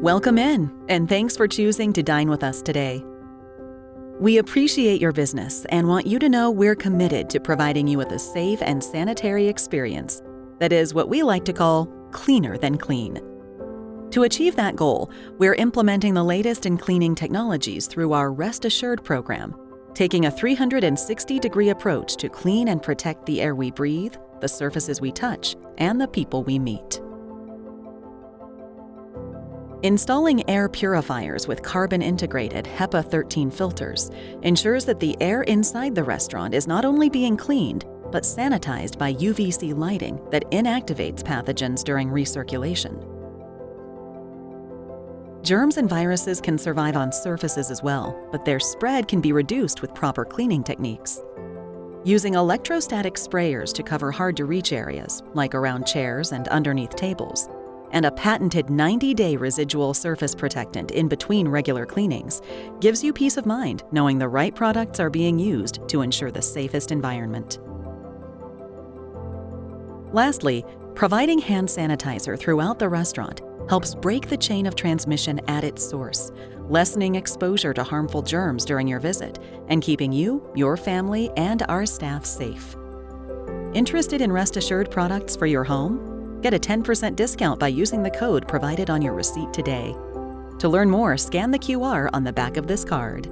Welcome in, and thanks for choosing to dine with us today. We appreciate your business and want you to know we're committed to providing you with a safe and sanitary experience that is what we like to call cleaner than clean. To achieve that goal, we're implementing the latest in cleaning technologies through our Rest Assured program, taking a 360-degree approach to clean and protect the air we breathe, the surfaces we touch, and the people we meet. Installing air purifiers with carbon-integrated HEPA 13 filters ensures that the air inside the restaurant is not only being cleaned, but sanitized by UVC lighting that inactivates pathogens during recirculation. Germs and viruses can survive on surfaces as well, but their spread can be reduced with proper cleaning techniques. Using electrostatic sprayers to cover hard-to-reach areas, like around chairs and underneath tables, and a patented 90-day residual surface protectant in between regular cleanings gives you peace of mind knowing the right products are being used to ensure the safest environment. Lastly, providing hand sanitizer throughout the restaurant helps break the chain of transmission at its source, lessening exposure to harmful germs during your visit and keeping you, your family, and our staff safe. Interested in Rest Assured products for your home? Get a 10% discount by using the code provided on your receipt today. To learn more, scan the QR on the back of this card.